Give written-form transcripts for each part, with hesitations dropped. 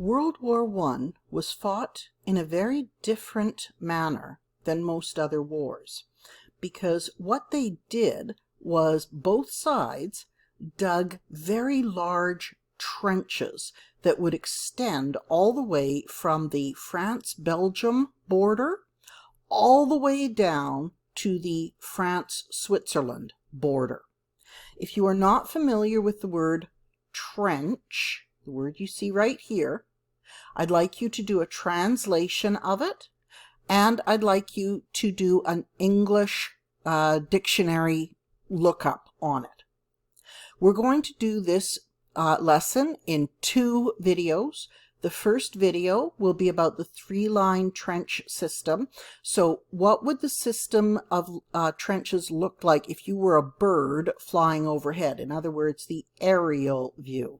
World War I was fought in a very different manner than most other wars, because what they did was both sides dug very large trenches that would extend all the way from the France-Belgium border all the way down to the France-Switzerland border. If you are not familiar with the word trench, the word you see right here, I'd like you to do a translation of it, and I'd like you to do an English dictionary lookup on it. We're going to do this lesson in 2 videos. The first video will be about the 3-line trench system. So what would the system of trenches look like if you were a bird flying overhead? In other words, the aerial view.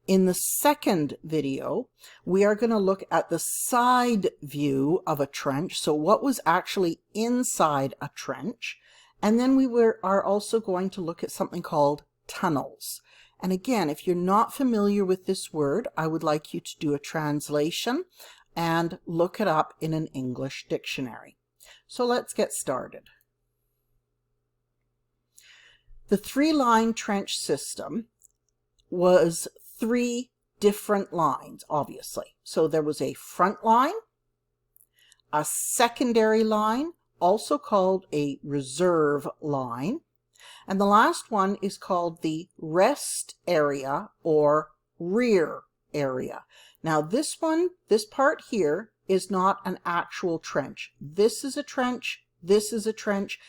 In the second video, we are going to look at the side view of a trench, so what was actually inside a trench. And then we are also going to look at something called tunnels. And again, if you're not familiar with this word, I would like you to do a translation and look it up in an English dictionary. So let's get started. The 3-line trench system was 3 different lines, obviously. So there was a front line, a secondary line, also called a reserve line, and the last one is called the rest area or rear area. Now this part here is not an actual trench. This is a trench, this is a trench.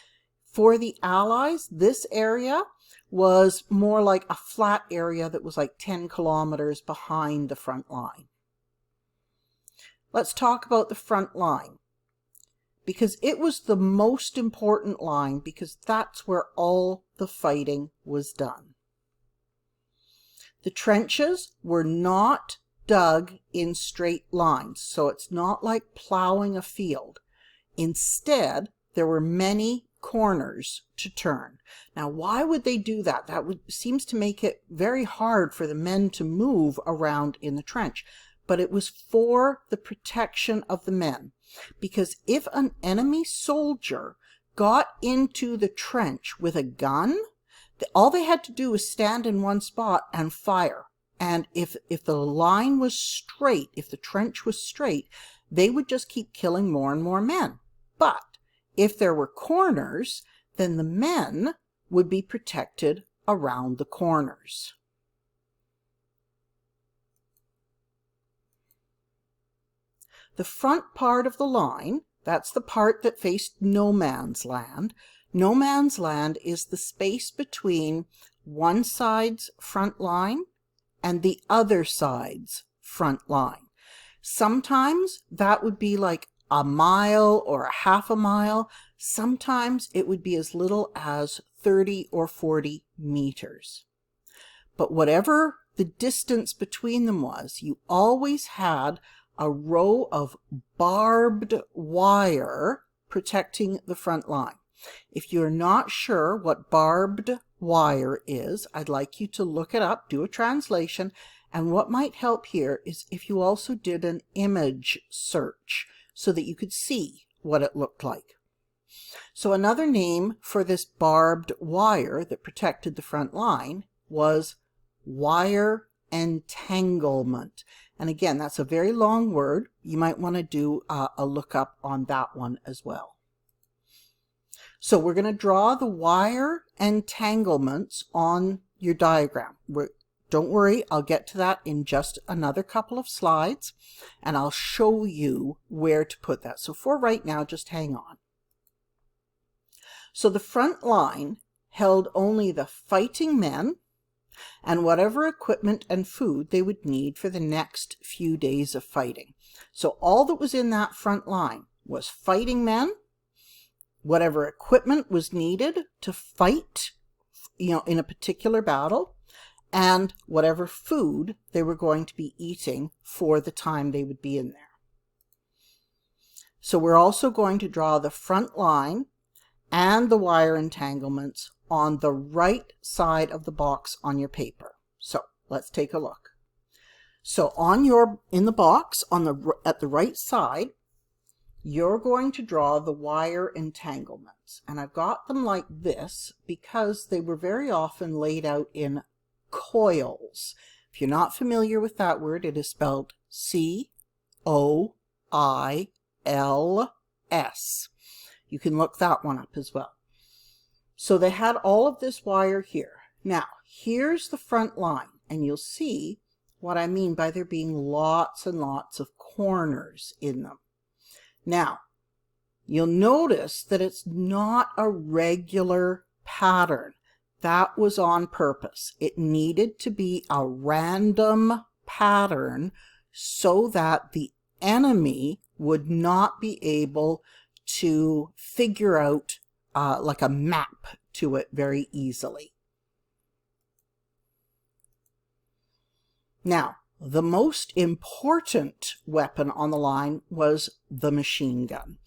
For the Allies, this area was more like a flat area that was like 10 kilometers behind the front line. Let's talk about the front line, because it was the most important line, because that's where all the fighting was done. The trenches were not dug in straight lines, so it's not like plowing a field. Instead, there were many corners to turn. Now, why would they do that? Seems to make it very hard for the men to move around in the trench, but it was for the protection of the men. Because if an enemy soldier got into the trench with a gun, all they had to do was stand in one spot and fire. And if the line was straight, if the trench was straight, they would just keep killing more and more men. But if there were corners, then the men would be protected around the corners. The front part of the line, that's the part that faced no man's land. No man's land is the space between one side's front line and the other side's front line. Sometimes that would be like a mile or a half a mile. Sometimes it would be as little as 30 or 40 meters. But whatever the distance between them was, you always had a row of barbed wire protecting the front line. If you're not sure what barbed wire is, I'd like you to look it up, do a translation, and what might help here is if you also did an image search so that you could see what it looked like. So another name for this barbed wire that protected the front line was wire entanglement. And again, that's a very long word. You might want to do a lookup on that one as well. So we're going to draw the wire entanglements on your diagram. Don't worry, I'll get to that in just another couple of slides, and I'll show you where to put that. So for right now, just hang on. So the front line held only the fighting men and whatever equipment and food they would need for the next few days of fighting. So all that was in that front line was fighting men, whatever equipment was needed to fight, in a particular battle, and whatever food they were going to be eating for the time they would be in there. So we're also going to draw the front line and the wire entanglements on the right side of the box on your paper. So let's take a look. So in the box at the right side, you're going to draw the wire entanglements. And I've got them like this because they were very often laid out in coils. If you're not familiar with that word, it is spelled C-O-I-L-S. You can look that one up as well. So they had all of this wire here. Now, here's the front line, and you'll see what I mean by there being lots and lots of corners in them. Now, you'll notice that it's not a regular pattern. That was on purpose. It needed to be a random pattern so that the enemy would not be able to figure out like a map to it very easily. Now, the most important weapon on the line was the machine gun.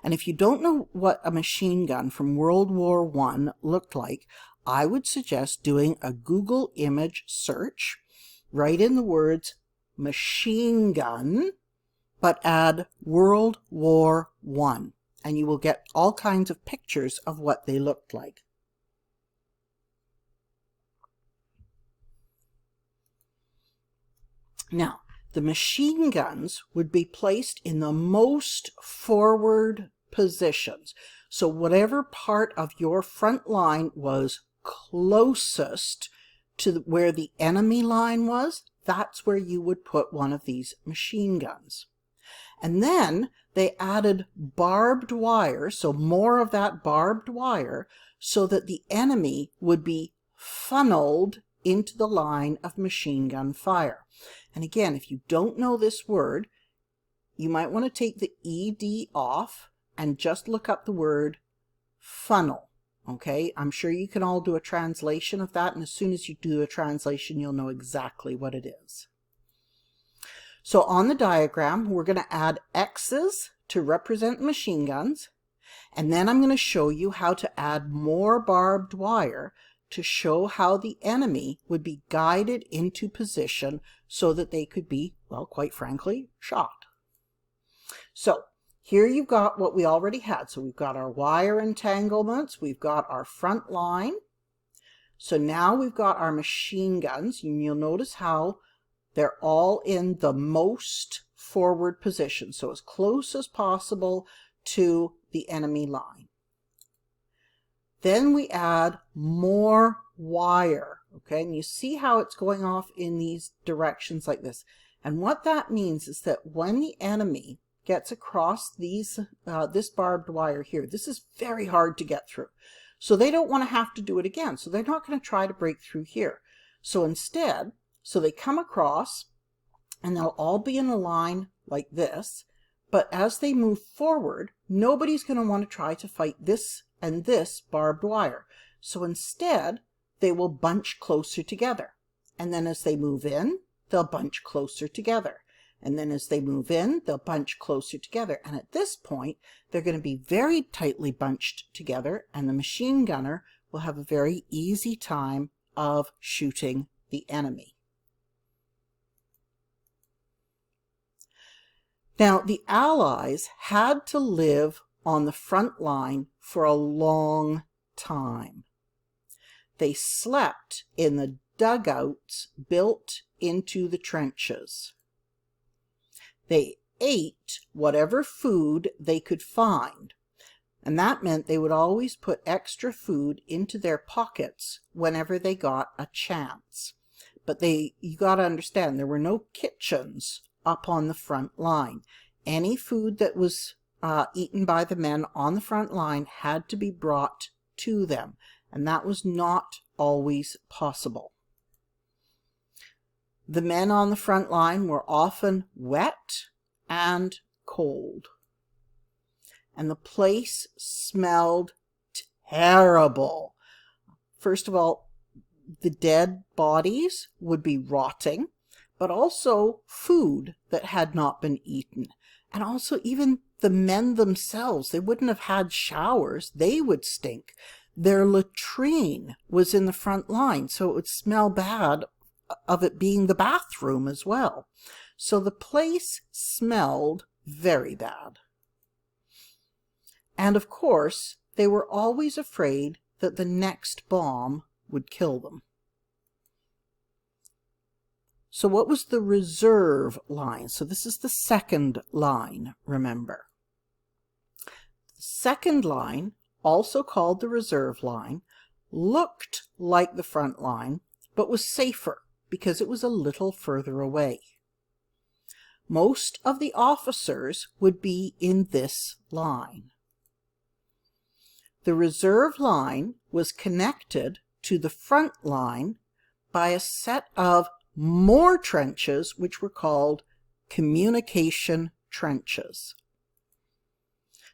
And if you don't know what a machine gun from World War I looked like, I would suggest doing a Google image search. Write in the words machine gun, but add World War I, and you will get all kinds of pictures of what they looked like. Now, the machine guns would be placed in the most forward positions. So whatever part of your front line was closest to where the enemy line was, that's where you would put one of these machine guns. And then they added barbed wire, so more of that barbed wire, so that the enemy would be funneled into the line of machine gun fire. And again, if you don't know this word, you might want to take the ED off and just look up the word funnel. Okay, I'm sure you can all do a translation of that, and as soon as you do a translation, you'll know exactly what it is. So on the diagram, we're going to add X's to represent machine guns, and then I'm going to show you how to add more barbed wire to show how the enemy would be guided into position so that they could be, well, quite frankly, shot. So here you've got what we already had. So we've got our wire entanglements, we've got our front line. So now we've got our machine guns, and you'll notice how they're all in the most forward position, so as close as possible to the enemy line. Then we add more wire, okay? And you see how it's going off in these directions like this. And what that means is that when the enemy gets across these this barbed wire here, this is very hard to get through. So they don't want to have to do it again. So they're not going to try to break through here. So instead, they come across, and they'll all be in a line like this. But as they move forward, nobody's going to want to try to fight this and this barbed wire. So instead, they will bunch closer together. And then as they move in, they'll bunch closer together. And then as they move in, they'll bunch closer together. And at this point, they're going to be very tightly bunched together, and the machine gunner will have a very easy time of shooting the enemy. Now, the Allies had to live on the front line for a long time. They slept in the dugouts built into the trenches. They ate whatever food they could find, and that meant they would always put extra food into their pockets whenever they got a chance. But you got to understand, there were no kitchens up on the front line. Any food that was eaten by the men on the front line had to be brought to them, and that was not always possible. The men on the front line were often wet and cold, and the place smelled terrible. First of all, the dead bodies would be rotting, but also food that had not been eaten. And also even the men themselves, they wouldn't have had showers. They would stink. Their latrine was in the front line, so it would smell bad of it being the bathroom as well. So the place smelled very bad. And of course, they were always afraid that the next bomb would kill them. So what was the reserve line? So this is the second line, remember. The second line, also called the reserve line, looked like the front line, but was safer because it was a little further away. Most of the officers would be in this line. The reserve line was connected to the front line by a set of more trenches, which were called communication trenches.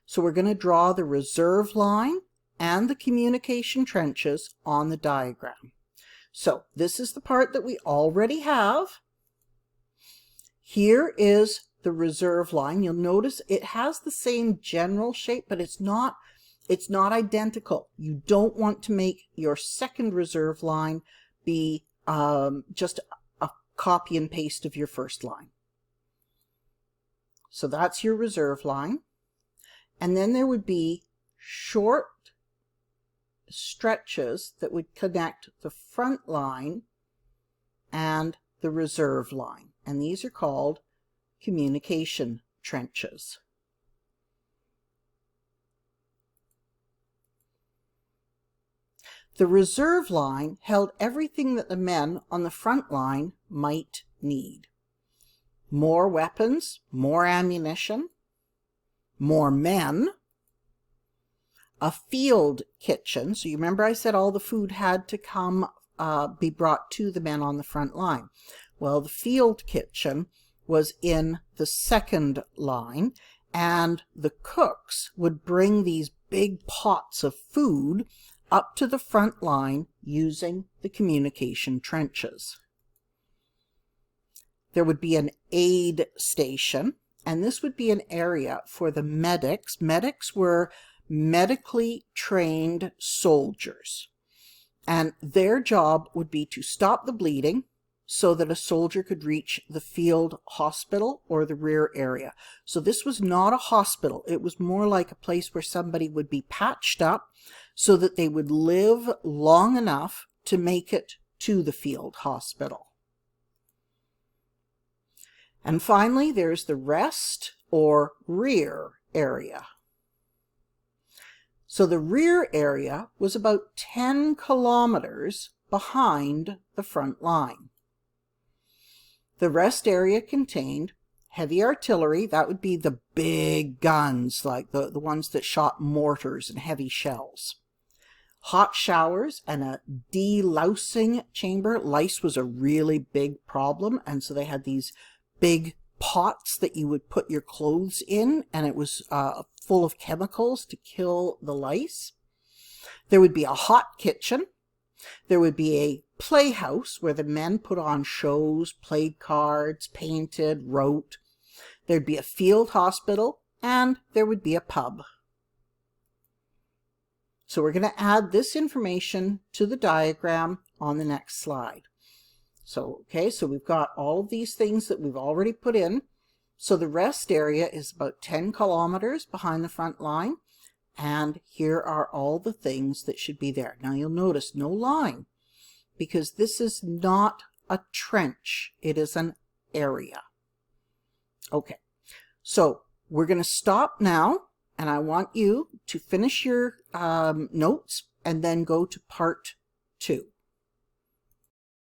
So we're going to draw the reserve line and the communication trenches on the diagram. So this is the part that we already have. Here is the reserve line. You'll notice it has the same general shape, but it's not identical. You don't want to make your second reserve line be just a copy and paste of your first line. So that's your reserve line. And then there would be short stretches that would connect the front line and the reserve line. And these are called communication trenches. The reserve line held everything that the men on the front line might need. More weapons, more ammunition, more men, a field kitchen. So you remember I said all the food had to come be brought to the men on the front line. Well, the field kitchen was in the second line, and the cooks would bring these big pots of food up to the front line using the communication trenches. There would be an aid station, and this would be an area for the medics. Medics were medically trained soldiers, and their job would be to stop the bleeding so that a soldier could reach the field hospital or the rear area. So this was not a hospital. It was more like a place where somebody would be patched up so that they would live long enough to make it to the field hospital. And finally, there's the rest or rear area. So the rear area was about 10 kilometers behind the front line. The rest area contained heavy artillery. That would be the big guns, like the ones that shot mortars and heavy shells. Hot showers and a delousing chamber. Lice was a really big problem, and so they had these big pots that you would put your clothes in, and it was full of chemicals to kill the lice. There would be a hot kitchen. There would be a playhouse where the men put on shows, played cards, painted, wrote. There'd be a field hospital, and there would be a pub. So we're going to add this information to the diagram on the next slide. So, okay, so we've got all of these things that we've already put in. So the rest area is about 10 kilometers behind the front line. And here are all the things that should be there. Now you'll notice no line, because this is not a trench. It is an area. Okay, so we're going to stop now, and I want you to finish your notes and then go to part 2.